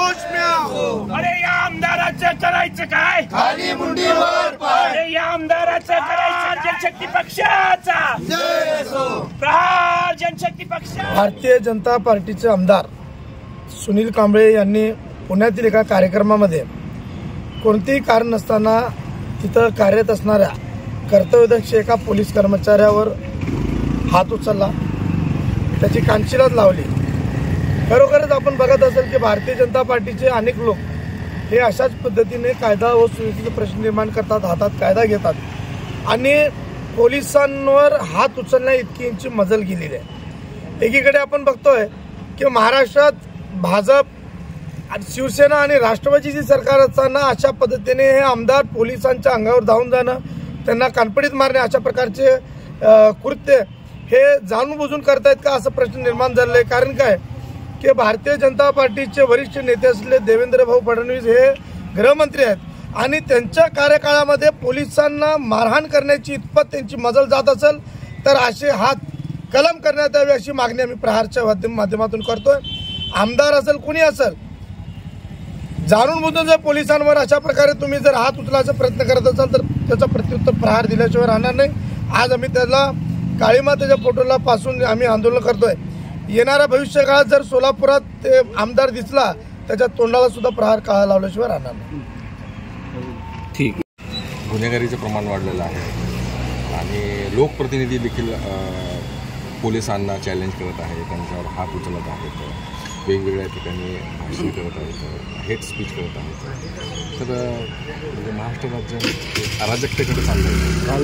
जोश म्याव। अरे या आमदाराचं करायचं काय? खाली मुंडीवर पाय। अरे या आमदाराचं करायचं जनशक्ती पक्षाचा जय असो। प्रहार जनशक्ती पक्ष। भारतीय जनता पार्टीचे आमदार सुनील कांबळे यांनी पुण्यातील एका कार्यक्रमामध्ये कोणतेही कारण नसताना तिथं कार्यरत असणाऱ्या कर्तव्यदक्ष एका पोलीस कर्मचाऱ्यावर हात उचलला, त्याची कानशिलात लावली। खरोखरच आपण बघत असेल की भारतीय जनता पार्टीचे अनेक लोक हे अशाच पद्धतीने कायदा व सुव्यवस्थेचे प्रश्न निर्माण करतात, हातात कायदा घेतात आणि पोलिसांवर हात उचलण्या इतकी यांची मजल गेलेली आहे। एकीकडे आपण बघतोय की महाराष्ट्रात भाजप, शिवसेना आणि राष्ट्रवादीची सरकार असताना अशा पद्धतीने हे आमदार पोलिसांच्या अंगावर धावून जाणं, त्यांना कानपडीत मारणे अशा प्रकारचे कृत्य हे जाणून बुजून करतायत का असं प्रश्न निर्माण झालेला आहे। कारण काय की भारतीय जनता पार्टीचे वरिष्ठ नेते असलेले देवेंद्र भाऊ फडणवीस हे गृहमंत्री आहेत आणि त्यांच्या कार्यकाळामध्ये पोलिसांना मारहाण करण्याची इतपत त्यांची मजल जात असेल तर असे हात कलम करण्यात यावे अशी मागणी आम्ही प्रहारच्या माध्यमातून करतोय। आमदार असेल कुणी असेल, जाणून बुजून जर पोलिसांवर अशा प्रकारे तुम्ही जर हात उचलायचा प्रयत्न करत असाल तर त्याचा प्रत्युत्तर प्रहार दिल्याशिवाय राहणार नाही। आज आम्ही त्याला काळीमातेच्या फोटोला पासून आम्ही आंदोलन करतोय। येणाऱ्या भविष्यकाळात जर सोलापुरात ते आमदार दिसला त्याच्या तोंडाला सुद्धा प्रहार काळा लावल्याशिवाय राहणार नाही। ठीक, गुन्हेगारीचं प्रमाण वाढलेलं आहे आणि लोकप्रतिनिधी देखील पोलिसांना चॅलेंज करत आहेत, त्यांच्यावर हात उचलत आहेत, वेगवेगळ्या ठिकाणी भाषण करत आहेत, हेट स्पीच करत आहेत। तर म्हणजे महाराष्ट्र राज्य अराजकतेकडे चाललं आहे। काल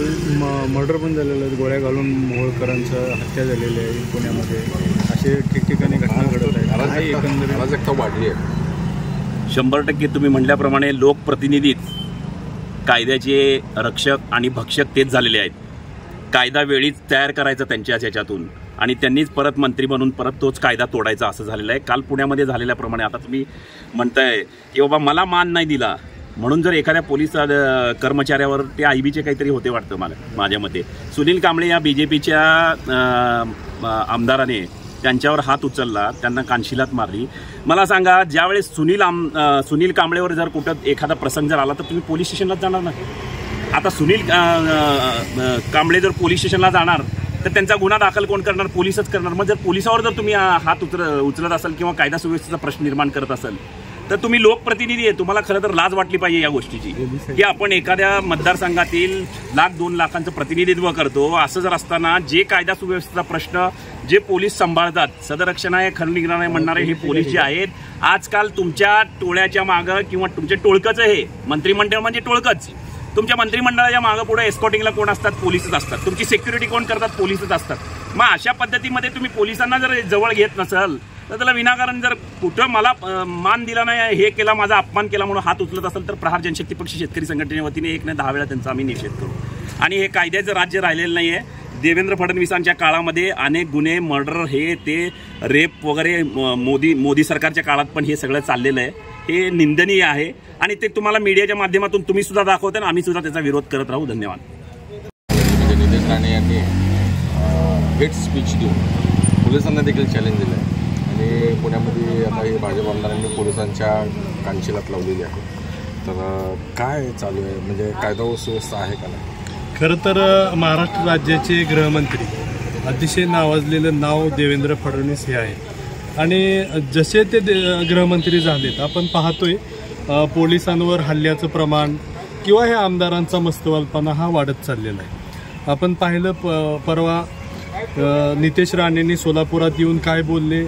मर्डर पण झालेलं आहे, गोळ्या घालून मोहोळकरांचं हत्या झालेली आहे पुण्यामध्ये, असे ठिकठिकाणी घटना घडत आहेत। अराजकता वाढली आहे। 100% तुम्ही म्हटल्याप्रमाणे लोकप्रतिनिधीच कायद्याचे रक्षक आणि भक्षक तेच झालेले आहेत। कायदा वेळीच तयार करायचा त्यांच्याच ह्याच्यातून आणि त्यांनीच परत मंत्री बनून परत तोच कायदा तोडायचा असं झालेलं आहे। काल पुण्यामध्ये झालेल्याप्रमाणे आता तुम्ही म्हणताय की बाबा मला मान नाही दिला म्हणून जर एखाद्या पोलीस कर्मचाऱ्यावर ते आयबीचे काहीतरी होते वाटतं मला माझ्या मते, सुनील कांबळे या बीजेपीच्या आमदाराने त्यांच्यावर हात उचलला, त्यांना कानशिलात मारली। मला सांगा, ज्यावेळेस सुनील कांबळेवर जर कुठं एखादा प्रसंग जर आला तर तुम्ही पोलीस स्टेशनलाच जाणार ना? आता सुनील कांबळे जर पोलीस स्टेशनला जाणार तर त्यांचा गुन्हा दाखल कोण करणार? पोलीसच करणार। मग जर पोलिसावर जर तुम्ही हात उचलत असाल किंवा कायदा सुव्यवस्थेचा प्रश्न निर्माण करत असाल तर तुम्ही लोकप्रतिनिधी आहे, तुम्हाला खरं तर लाज वाटली पाहिजे या गोष्टीची की आपण एखाद्या मतदारसंघातील 1-2 लाखांचं प्रतिनिधित्व करतो। असं जर असताना जे कायदा सुव्यवस्थेचा प्रश्न जे पोलीस सांभाळतात, सदरक्षणाय खरनिग्रहणाय म्हणणारे हे पोलीस जे आहेत, आजकाल तुमच्या टोळ्याच्या मागं किंवा तुमच्या टोळकंच हे मंत्रिमंडळ म्हणजे टोळकंच, तुमच्या मंत्रिमंडळाच्या मागं पुढे एस्कॉर्टिंगला कोण असतात? पोलीसच असतात। तुमची सिक्युरिटी कोण करतात? पोलीसच असतात। मग अशा पद्धतीमध्ये तुम्ही पोलिसांना जर जवळ घेत नसाल तर त्याला विनाकारण जर कुठं मला मान दिला नाही, हे केला, माझा अपमान केला म्हणून हात उचलत असेल तर प्रहार जनशक्ती पक्ष शेतकरी संघटनेच्या वतीने 1 नाही 10 वेळा त्यांचा आम्ही निषेध करू। आणि हे कायद्याचं राज्य राहिलेलं नाही आहे। देवेंद्र फडणवीसांच्या काळामध्ये अनेक गुन्हे, मर्डर, हे ते रेप वगैरे मोदी सरकारच्या काळात पण हे सगळं चाललेलं आहे। हे निंदनीय आहे आणि ते तुम्हाला मीडियाच्या माध्यमातून तुम्ही सुद्धा दाखवता ना, आम्ही सुद्धा त्याचा विरोध करत राहू। धन्यवाद। नितेश राणे यांनी हेट स्पीच देऊन पोलिसांना देखील चॅलेंज दिलं आहे आणि पुण्यामध्ये आता हे भाजप आमदारांनी पोलिसांच्या कानशिलात लावलेली आहे। तर काय चालू आहे, म्हणजे कायदा व सुव्यवस्था आहे का नाही? खरं तर महाराष्ट्र राज्याचे गृहमंत्री, अतिशय नावाजलेलं नाव देवेंद्र फडणवीस हे आहे आणि जसे ते गृहमंत्री झालेत आपण पाहतोय पोलिसांवर हल्ल्याचं प्रमाण किंवा हे आमदारांचा मस्तवालपणा हा वाढत चाललेला आहे। आपण पाहिलं परवा नितेश राणेंनी सोलापुरात येऊन काय बोलले,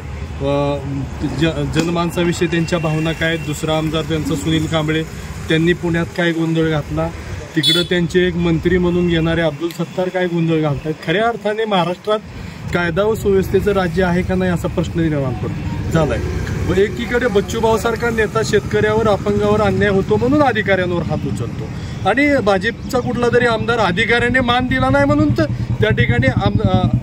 जनमानसाविषयी त्यांच्या भावना काय, दुसरा आमदार त्यांचा सुनील कांबळे त्यांनी पुण्यात काय गोंधळ घातला, तिकडं त्यांचे एक मंत्री म्हणून येणारे अब्दुल सत्तार काय गोंधळ घालतात। खऱ्या अर्थाने महाराष्ट्रात कायदा व सुव्यवस्थेचं राज्य आहे का नाही असा प्रश्न निर्माण झालाय। व एकीकडे बच्चूभाऊ सारखा नेता शेतकऱ्यावर, अपंगावर अन्याय होतो म्हणून अधिकाऱ्यांवर हात उचलतो आणि भाजपचा कुठला तरी आमदार अधिकाऱ्याने मान दिला नाही म्हणून तर त्या ठिकाणी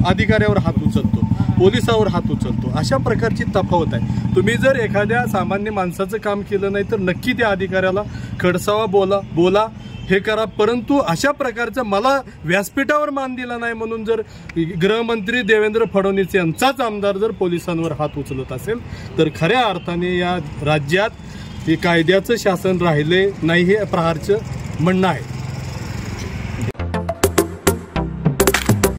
अधिकाऱ्यावर हात उचलतो। पोलिसावर हात उचलतो. अशा प्रकारची तफावत आहे. तुम्ही जर एखाद्या सामान्य माणसाचं काम केलं नाही तर नक्की त्या अधिकाऱ्याला खडसावा बोला हे करा, परंतु अशा प्रकारचं मला व्यासपीठावर मान दिला नाही म्हणून जर गृहमंत्री देवेंद्र फडणवीस यांचाच आमदार जर पोलिसांवर हात उचलत असेल तर खऱ्या अर्थाने या राज्यात कायद्याचं शासन राहिले नाही हे प्रहारचं म्हणणं आहे.